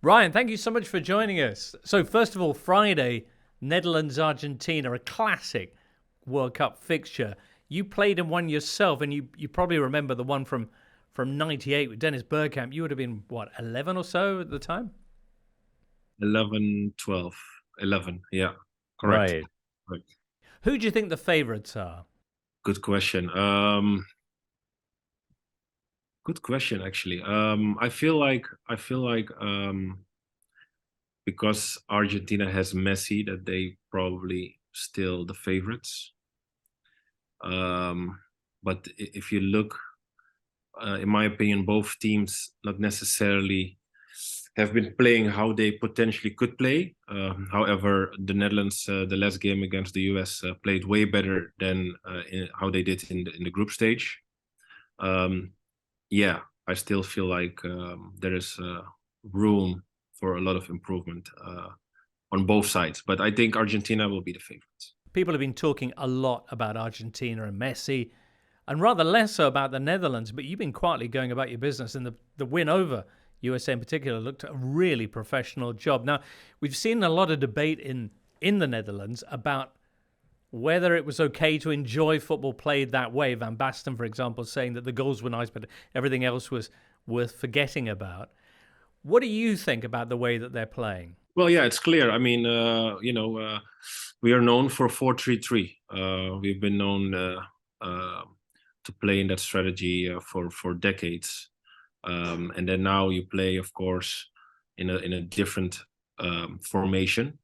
Ryan, thank you so much for joining us. So, first of all, Friday, Netherlands Argentina, a classic World Cup fixture. You played in one yourself, and you probably remember the one from '98 with Dennis Bergkamp. You would have been, what, 11 or so at the time? 11, 12, 11. Yeah, correct. Right. Correct. Who do you think the favourites are? Good question. Good question, actually. I feel like because Argentina has Messi, that they probably still the favorites. Um, but if you look, in my opinion, both teams not necessarily have been playing how they potentially could play. However, the Netherlands, the last game against the US, played way better than how they did in the group stage. Um, yeah, I still feel like there is room for a lot of improvement on both sides. But I think Argentina will be the favorites. People have been talking a lot about Argentina and Messi, and rather less so about the Netherlands, but you've been quietly going about your business, and the win over USA in particular looked a really professional job. Now, we've seen a lot of debate in the Netherlands about whether it was okay to enjoy football played that way. Van Basten, for example, saying that the goals were nice, but everything else was worth forgetting about. What do you think about the way that they're playing? Well, yeah, it's clear. I mean, we are known for 4-3-3. We've been known to play in that strategy for decades. And then now you play, of course, in a different formation.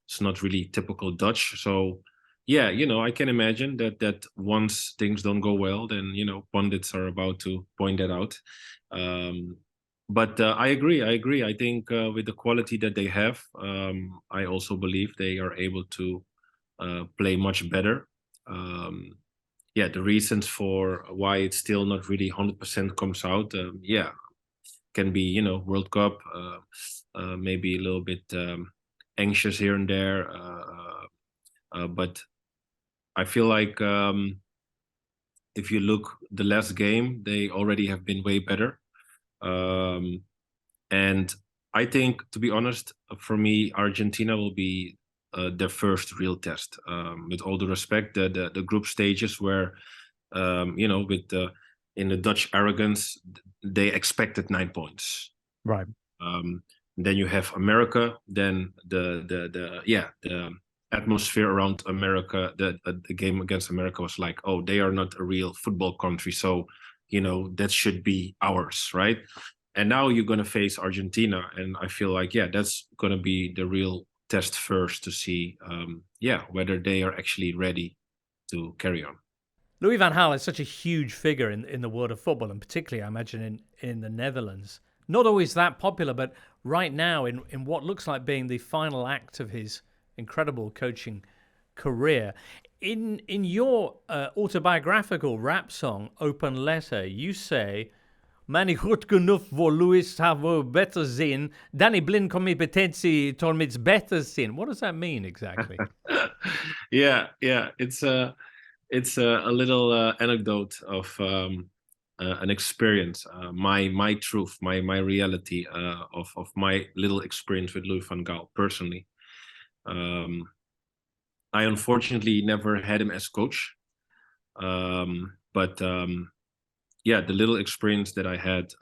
It's not really typical Dutch. So, yeah, I can imagine that once things don't go well, then pundits are about to point that out. Um, but I agree. I agree. I think with the quality that they have, I also believe they are able to play much better. Um, yeah, the reasons for why it's still not really 100% comes out. Yeah, can be World Cup, maybe a little bit anxious here and there, but I feel like if you look the last game, they already have been way better. Um, and I think, to be honest, for me, Argentina will be their first real test. With all the respect, the group stages where, with in the Dutch arrogance, they expected 9 points. Right. Um, then you have America. Then the atmosphere around America, the game against America was like, oh, they are not a real football country, so that should be ours, right? And now you're gonna face Argentina, and I feel like that's gonna be the real test first to see whether they are actually ready to carry on. Louis van Gaal is such a huge figure in the world of football, and particularly, I imagine, in the Netherlands. Not always that popular, but right now, in what looks like being the final act of his incredible coaching career. In your autobiographical rap song, Open Letter, you say, Man is goed genoeg voor Louis have better zin. Danny Blind competentie told me it's better zin. What does that mean exactly? Yeah, it's a little anecdote of an experience, my truth, my reality of my little experience with Louis van Gaal personally. Um, I unfortunately never had him as coach, but yeah, the little experience that I had,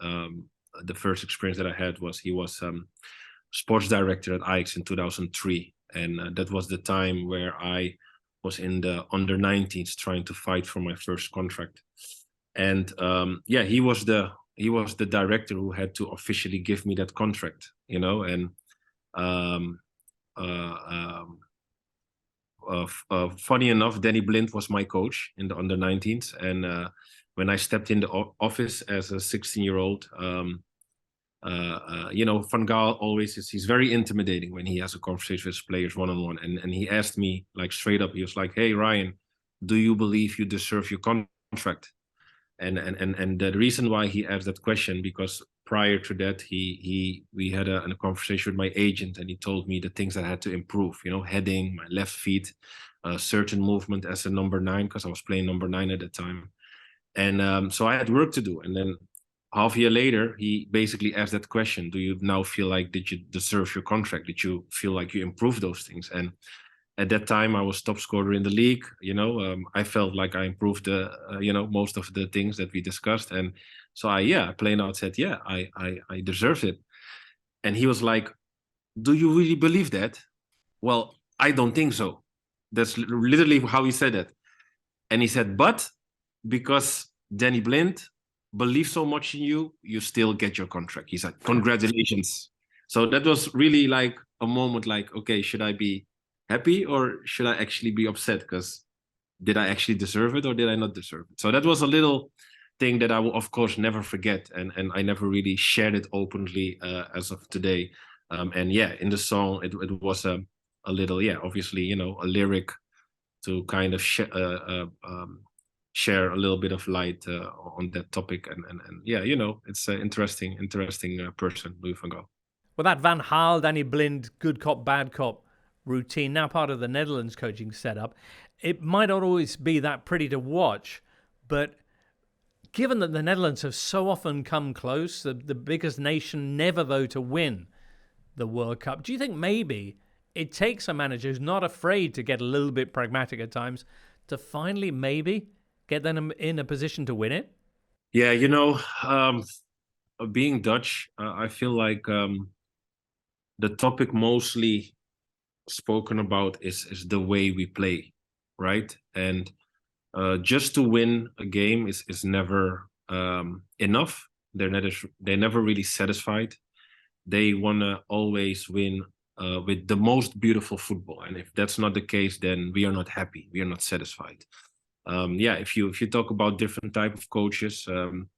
the first experience that I had was he was sports director at Ajax in 2003, and that was the time where I was in the under 19s trying to fight for my first contract. And yeah, he was the director who had to officially give me that contract, and um, uh, um, funny enough, Danny Blind was my coach in the under 19s, and when I stepped in the office as a 16-year-old, Van Gaal always he's very intimidating when he has a conversation with players one on one, and he asked me like straight up, he was like, "Hey Ryan, do you believe you deserve your contract?" And the reason why he asked that question, because prior to that we had a conversation with my agent, and he told me the things that I had to improve, heading, my left feet, certain movement as a number 9, because I was playing number 9 at the time. And so I had work to do. And then half a year later, he basically asked that question: do you now feel like, did you deserve your contract? Did you feel like you improved those things? And at that time, I was top scorer in the league. I felt like I improved, most of the things that we discussed. And so I plain out said, yeah, I deserved it. And he was like, do you really believe that? Well, I don't think so. That's literally how he said it. And he said, but because Danny Blind believes so much in you, you still get your contract. He said, congratulations. So that was really like a moment like, okay, should I be happy or should I actually be upset? Because did I actually deserve it or did I not deserve it? So that was a little thing that I will, of course, never forget. And I never really shared it openly as of today. And yeah, in the song, it was a little, obviously, a lyric to kind of share a little bit of light on that topic. And yeah, it's an interesting person, Louis van Gaal. Well, that Van Gaal, Danny Blind, good cop, bad cop routine, now part of the Netherlands coaching setup, it might not always be that pretty to watch, but given that the Netherlands have so often come close, the biggest nation never, though, to win the World Cup, do you think maybe it takes a manager who's not afraid to get a little bit pragmatic at times to finally maybe get them in a position to win it? Yeah, being Dutch, I feel like the topic mostly spoken about is the way we play, right? And just to win a game is never enough. They're never really satisfied. They want to always win with the most beautiful football, and if that's not the case, then we are not happy. We are not satisfied. If you talk about different type of coaches from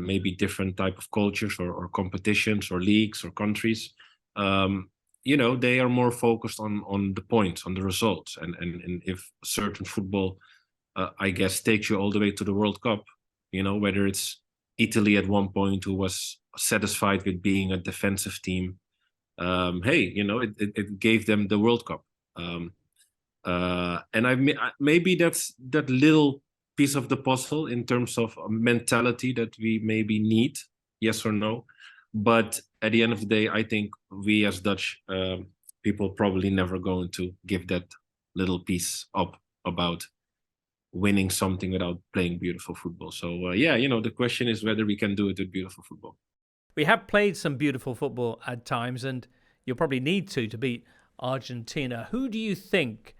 maybe different type of cultures or competitions or leagues or countries, they are more focused on the points, on the results, and if certain football, I guess, takes you all the way to the World Cup, whether it's Italy at one point who was satisfied with being a defensive team. It gave them the World Cup. And maybe that's that little piece of the puzzle in terms of a mentality that we maybe need, yes or no. But at the end of the day, I think we as Dutch people probably never going to give that little piece up about winning something without playing beautiful football. So the question is whether we can do it with beautiful football. We have played some beautiful football at times, and you'll probably need to beat Argentina. Who do you think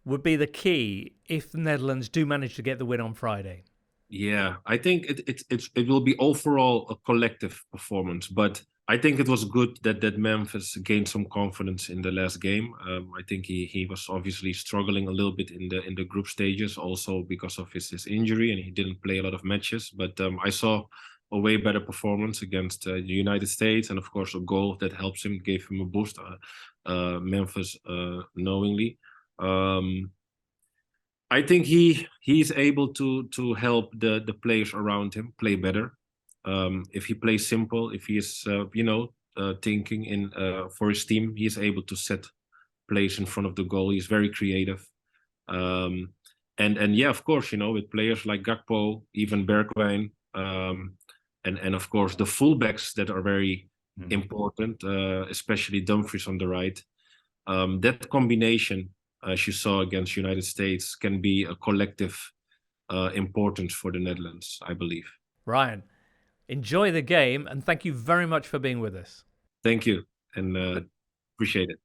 would be the key if the Netherlands do manage to get the win on Friday? Yeah, I think it will be overall a collective performance, but I think it was good that Memphis gained some confidence in the last game. I think he was obviously struggling a little bit in the group stages, also because of his injury, and he didn't play a lot of matches. But I saw a way better performance against the United States, and of course a goal that helps him, gave him a boost. Memphis knowingly. I think he's able to help the players around him play better. If he plays simple, if he is thinking in for his team, he is able to set plays in front of the goal. He's very creative. And yeah, of course, with players like Gakpo, even Bergwijn, and of course the fullbacks that are very important, especially Dumfries on the right. That combination, as you saw against United States, can be a collective importance for the Netherlands, I believe. Ryan, enjoy the game, and thank you very much for being with us. Thank you, and appreciate it.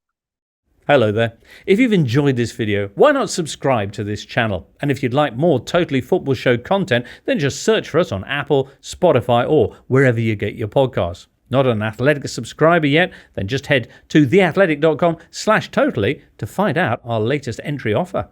Hello there. If you've enjoyed this video, why not subscribe to this channel? And if you'd like more Totally Football Show content, then just search for us on Apple, Spotify, or wherever you get your podcasts. Not an Athletic subscriber yet? Then just head to theathletic.com/totally to find out our latest entry offer.